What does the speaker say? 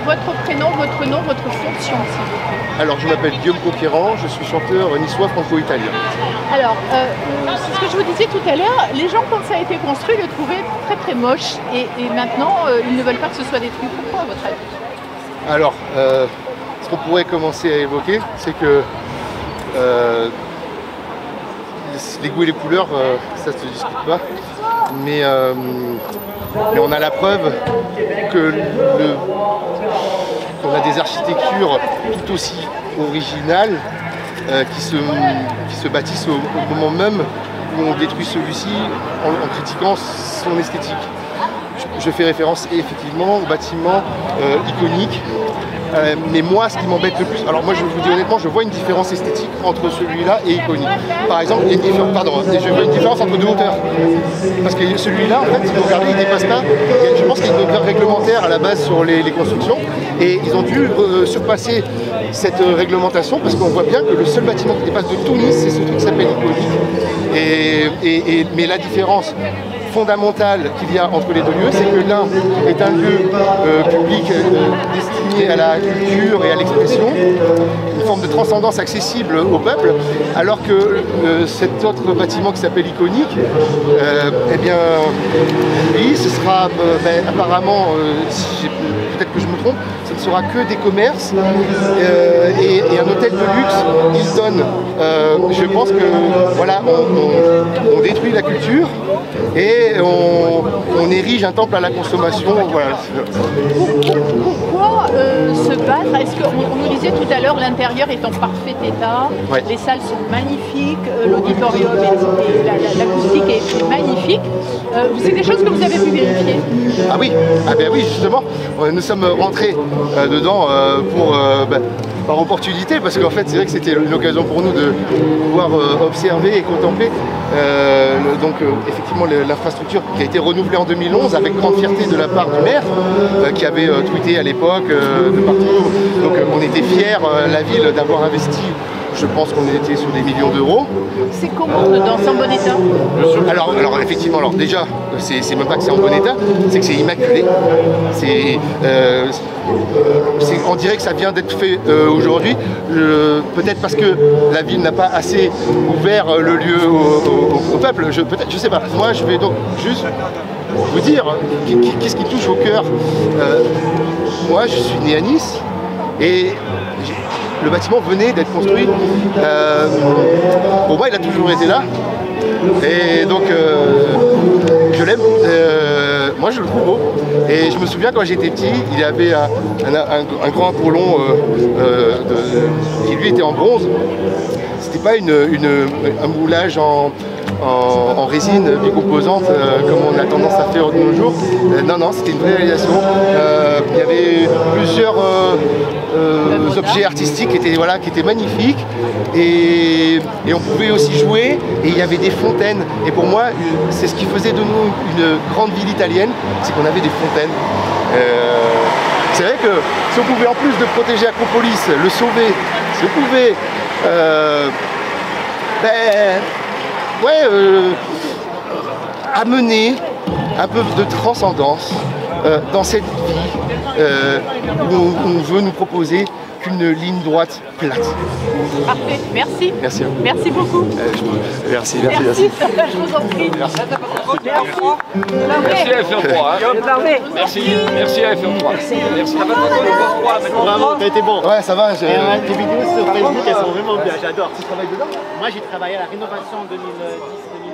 Votre prénom, votre nom, votre fonction, s'il vous plaît. Alors, je m'appelle Guillaume Conquérant, je suis chanteur niçois franco-italien. Alors, c'est ce que je vous disais tout à l'heure, les gens, quand ça a été construit, le trouvaient très très moche. Et maintenant, ils ne veulent pas que ce soit détruit. Pourquoi, à votre avis? Alors, ce qu'on pourrait commencer à évoquer, c'est que les goûts et les couleurs, ça ne se discute pas. Mais on a la preuve que qu'on a des architectures tout aussi originales qui se bâtissent au moment même où on détruit celui-ci en critiquant son esthétique. Je fais référence effectivement au bâtiment iconique. Mais moi, ce qui m'embête le plus, alors moi je vous dis honnêtement, je vois une différence esthétique entre celui-là et iconique. Par exemple, je vois une différence entre deux hauteurs. Parce que celui-là, en fait, si vous regardez, il ne dépasse pas. Je pense qu'il y a une hauteur réglementaire à la base sur les constructions. Et ils ont dû surpasser cette réglementation parce qu'on voit bien que le seul bâtiment qui dépasse de tout Nice, c'est ce truc qui s'appelle iconique. Mais la différence fondamentale qu'il y a entre les deux lieux, c'est que l'un est un lieu public destiné à la culture et à l'expression, une forme de transcendance accessible au peuple, alors que cet autre bâtiment qui s'appelle iconique, eh bien, lui, ce sera apparemment, peut-être que je me trompe, ce ne sera que des commerces et un hôtel de luxe. Il donne, je pense que voilà, on détruit la culture et on érige un temple à la consommation. Voilà. Pourquoi se battre? Est-ce qu'on nous disait tout à l'heure, l'intérieur est en parfait état, ouais. Les salles sont magnifiques, l'auditorium et l'acoustique est magnifique. C'est des choses que vous avez pu vérifier? Ah oui, ah ben oui, justement, nous sommes rentrés dedans par opportunité, parce qu'en fait c'est vrai que c'était une occasion pour nous de pouvoir observer et contempler effectivement l'infrastructure qui a été renouvelée en 2011 avec grande fierté de la part du maire qui avait tweeté à l'époque de partout. Donc on était fiers, la ville, d'avoir investi. Je pense qu'on était sur des millions d'euros. C'est comment dedans? C'est en bon état? Alors effectivement, déjà, c'est même pas que c'est en bon état, c'est que c'est immaculé. On dirait que ça vient d'être fait aujourd'hui, peut-être parce que la ville n'a pas assez ouvert le lieu au peuple, je sais pas. Moi je vais donc juste vous dire qu'est-ce qui touche au cœur. Moi je suis né à Nice et le bâtiment venait d'être construit. Pour moi, il a toujours été là. Et donc, je l'aime. Moi, je le trouve beau. Et je me souviens, quand j'étais petit, il y avait un grand apollon qui, lui, était en bronze. C'était pas un moulage en résine décomposante comme on a tendance à faire de nos jours. Non, c'était une vraie réalisation. Il y avait plusieurs objets artistiques qui étaient magnifiques et on pouvait aussi jouer et il y avait des fontaines. Et pour moi, c'est ce qui faisait de nous une grande ville italienne, c'est qu'on avait des fontaines. C'est vrai que si on pouvait, en plus de protéger Acropolis, le sauver, si on pouvait amener un peu de transcendance dans cette vie où on veut nous proposer qu'une ligne droite plate. Parfait, merci. Merci à vous. Merci beaucoup. Merci. Je vous en prie. Merci à FR3. Merci à FR3. Merci. Bravo, t'as été bon. Ouais, ça va. Tes vidéos sur Facebook, elles sont vraiment bien, j'adore. Tu travailles dedans? Moi, j'ai travaillé à la rénovation en 2010-2011.